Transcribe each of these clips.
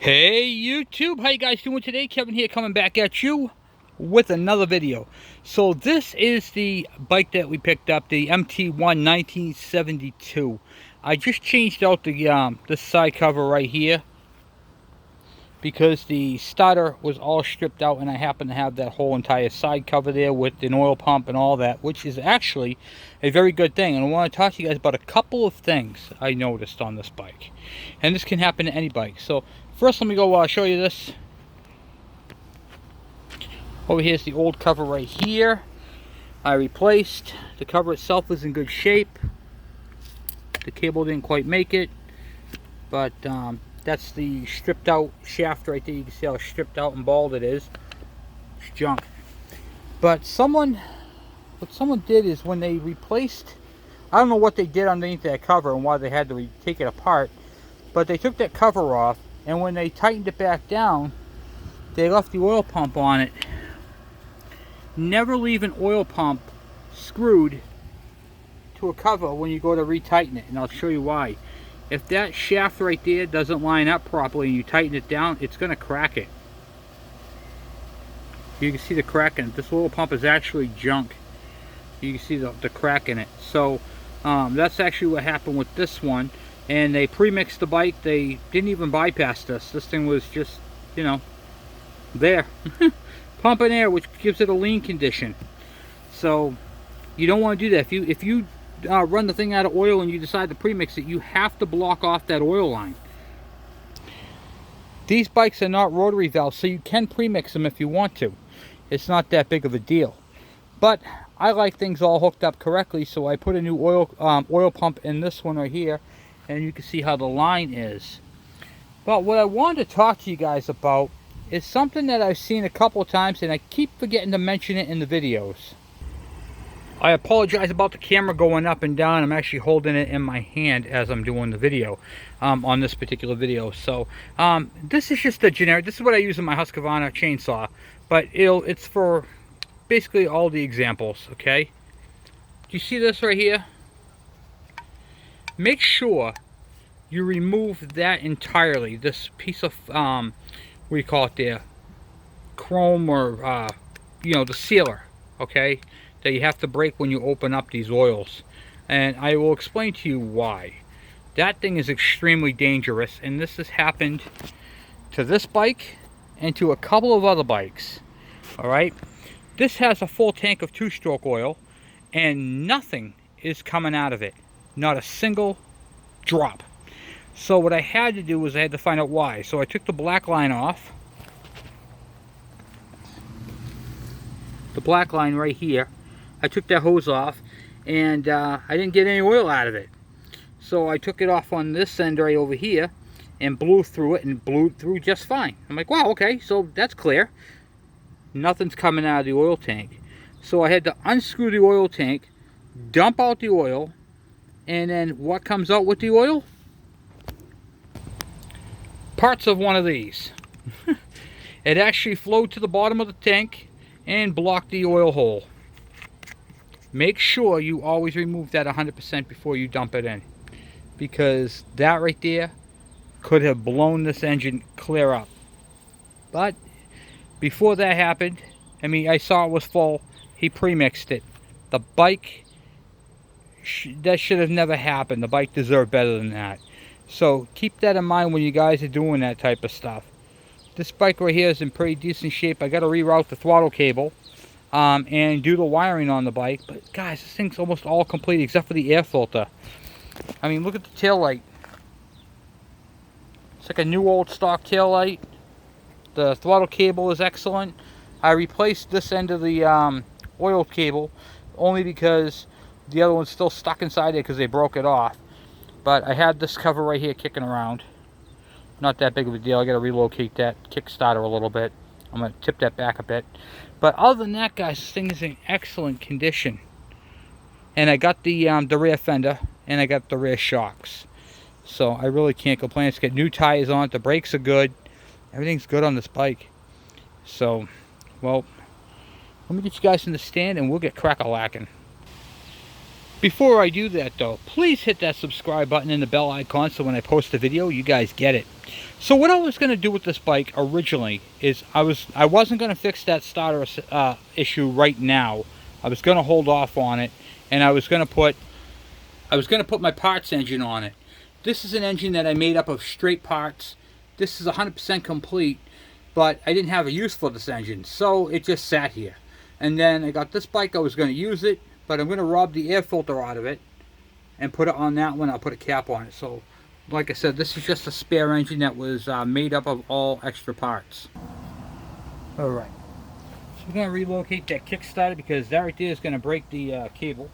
Hey YouTube, how you guys doing today? Kevin here, coming back at you with another video. So this is the bike that we picked up, the MT1 1972. I just changed out the side cover right here because the starter was all stripped out, and I happen to have that whole entire side cover there with an oil pump and all that, which is actually a very good thing. And I want to talk to you guys about a couple of things I noticed on this bike, and this can happen to any bike. So first, let me go show you this. Over here is the old cover right here. I replaced. The cover itself is in good shape. The cable didn't quite make it, but that's the stripped out shaft right there. You can see how stripped out and bald it is. It's junk. But what someone did is when they replaced, I don't know what they did underneath that cover and why they had to take it apart, but they took that cover off, and when they tightened it back down, they left the oil pump on it. Never leave an oil pump screwed to a cover when you go to retighten it, and I'll show you why. If that shaft right there doesn't line up properly and you tighten it down, it's going to crack it. You can see the crack in it. This oil pump is actually junk. You can see the crack in it. So that's actually what happened with this one. And they pre-mixed the bike. They didn't even bypass this. This thing was just, you know, there. Pumping air, which gives it a lean condition. So you don't want to do that. If you run the thing out of oil and you decide to premix it, you have to block off that oil line. These bikes are not rotary valves, so you can premix them if you want to. It's not that big of a deal. But I like things all hooked up correctly, so I put a new oil pump in this one right here, and you can see how the line is. But what I wanted to talk to you guys about is something that I've seen a couple of times, and I keep forgetting to mention it in the videos. I apologize about the camera going up and down. I'm actually holding it in my hand as I'm doing the video on this particular video. So this is just a generic, this is what I use in my Husqvarna chainsaw, but it's for basically all the examples, okay? Do you see this right here? Make sure you remove that entirely, this piece of what do you call it there, chrome, or you know, the sealer, okay, that you have to break when you open up these oils. And I will explain to you why. That thing is extremely dangerous, and this has happened to this bike and to a couple of other bikes. Alright, this has a full tank of 2-stroke oil, and nothing is coming out of it, not a single drop. So what I had to do was I had to find out why. So I took the black line off, the black line right here. I took that hose off, and I didn't get any oil out of it. So I took it off on this end right over here and blew through it, and blew through just fine. I'm like, wow, okay, so that's clear. Nothing's coming out of the oil tank. So I had to unscrew the oil tank, dump out the oil, and then what comes out with the oil? Parts of one of these. It actually flowed to the bottom of the tank and blocked the oil hole. Make sure you always remove that 100% before you dump it in, because that right there could have blown this engine clear up. But before that happened, I mean, I saw it was full, he pre-mixed it. The bike, that should have never happened. The bike deserved better than that. So keep that in mind when you guys are doing that type of stuff. This bike right here is in pretty decent shape. I got to reroute the throttle cable and do the wiring on the bike. But guys, this thing's almost all complete except for the air filter. I mean, look at the tail light. It's like a new old stock tail light. The throttle cable is excellent. I replaced this end of the oil cable only because the other one's still stuck inside it because they broke it off. But I had this cover right here kicking around. Not that big of a deal. I got to relocate that kickstarter a little bit. I'm going to tip that back a bit. But other than that, guys, this thing is in excellent condition. And I got the rear fender, and I got the rear shocks. So I really can't complain. It's got new tires on it. The brakes are good. Everything's good on this bike. So, well, let me get you guys in the stand, and we'll get crack-a-lacking. Before I do that, though, please hit that subscribe button and the bell icon so when I post a video, you guys get it. So what I was going to do with this bike originally is I wasn't going to fix that starter issue right now. I was going to hold off on it, and I was going to put my parts engine on it. This is an engine that I made up of straight parts. This is 100% complete, but I didn't have a use for this engine, so it just sat here. And then I got this bike. I was going to use it, but I'm going to rob the air filter out of it and put it on that one. I'll put a cap on it. So like I said, this is just a spare engine that was made up of all extra parts. Alright, so we're going to relocate that Kickstarter because that right there is going to break the cable.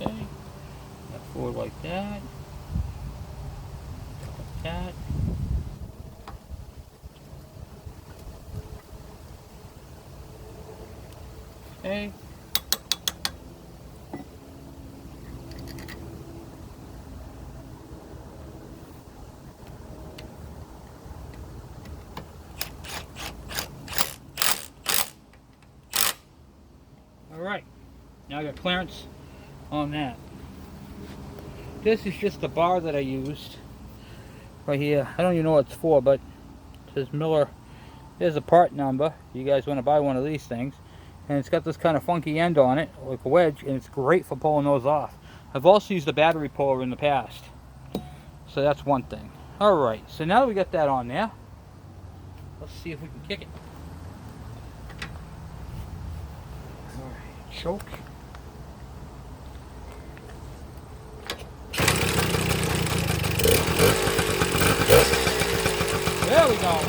So okay, forward like that. Like that. Okay. Alright, now I got clearance on that. This is just the bar that I used right here. I don't even know what it's for, but it says Miller. There's a part number. You guys want to buy one of these things. And it's got this kind of funky end on it, like a wedge, and it's great for pulling those off. I've also used a battery puller in the past. So that's one thing. Alright, so now that we got that on there, let's see if we can kick it. Alright, choke. There we go.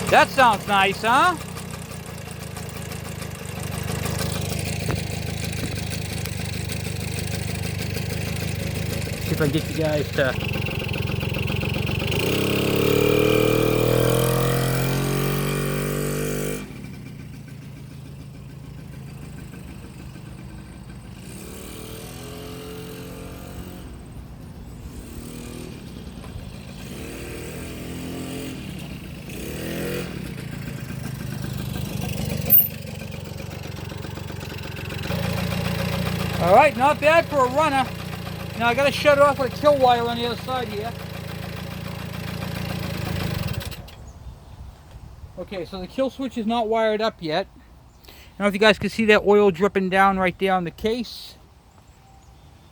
That sounds nice, huh? See if I can get you guys to... Alright, not bad for a runner. Now I gotta shut it off with a kill wire on the other side here. Okay, so the kill switch is not wired up yet. I don't know if you guys can see that oil dripping down right there on the case.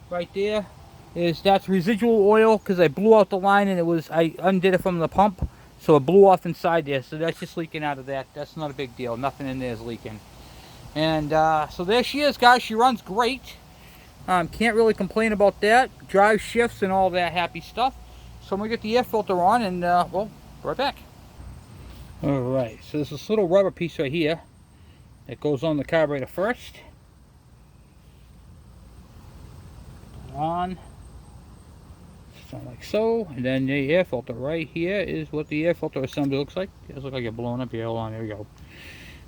Right there. That's residual oil because I blew out the line and I undid it from the pump. So it blew off inside there. So that's just leaking out of that. That's not a big deal. Nothing in there is leaking. And so there she is, guys. She runs great. Can't really complain about that. Drive shifts and all that happy stuff. So I'm going to get the air filter on and, well, right back. Alright, so there's this little rubber piece right here that goes on the carburetor first. On. Something like so. And then the air filter right here is what the air filter assembly looks like. It does look like it's blowing up here. Hold on, there we go.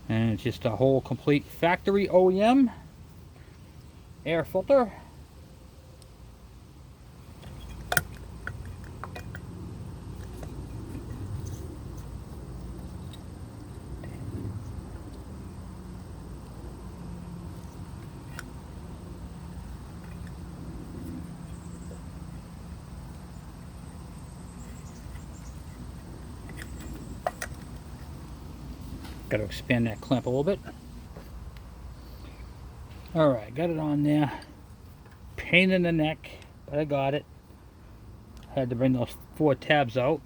And it's just a whole complete factory OEM air filter. Got to expand that clamp a little bit. Alright, got it on there. Pain in the neck, but I got it. Had to bring those 4 tabs out.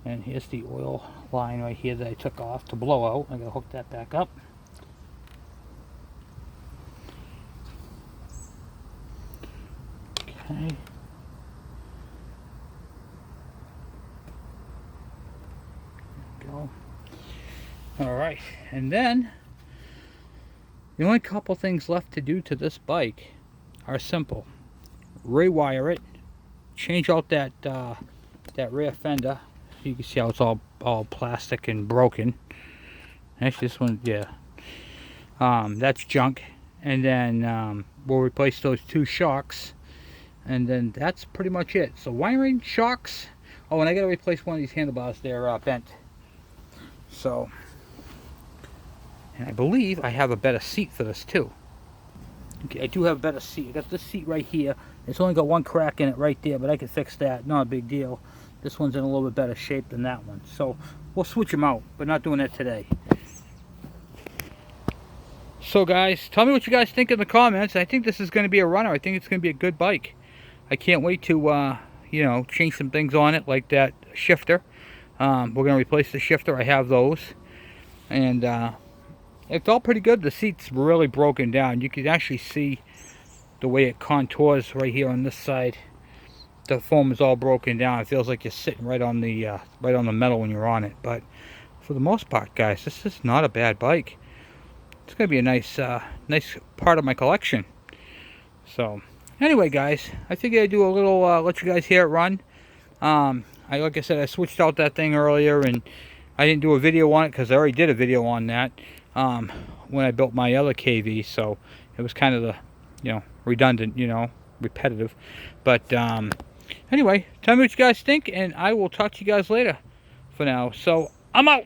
And here's the oil line right here that I took off to blow out. I gotta hook that back up. Okay. There we go. Alright, and then the only couple things left to do to this bike are simple. Rewire it, change out that rear fender You can see how it's all plastic and broken. Actually, this one, yeah. That's junk. And then we'll replace those 2 shocks. And then that's pretty much it. So wiring, shocks. Oh, and I gotta replace one of these handlebars. They're bent. So, and I believe I have a better seat for this too. Okay, I do have a better seat. I got this seat right here. It's only got one crack in it right there, but I can fix that. Not a big deal. This one's in a little bit better shape than that one. So we'll switch them out, but not doing that today. So guys, tell me what you guys think in the comments. I think this is going to be a runner. I think it's going to be a good bike. I can't wait to, you know, change some things on it, like that shifter. We're going to replace the shifter. I have those. And it felt pretty good. The seat's really broken down. You can actually see the way it contours right here on this side. The foam is all broken down. It feels like you're sitting right on the metal when you're on it. But for the most part, guys, this is not a bad bike. It's going to be a nice part of my collection. So anyway, guys, I figured I'd do a little, let you guys hear it run. Like I said, I switched out that thing earlier, and I didn't do a video on it because I already did a video on that when I built my other KV. So it was kind of the, you know, redundant, you know, repetitive. But anyway, tell me what you guys think, and I will talk to you guys later for now. So I'm out.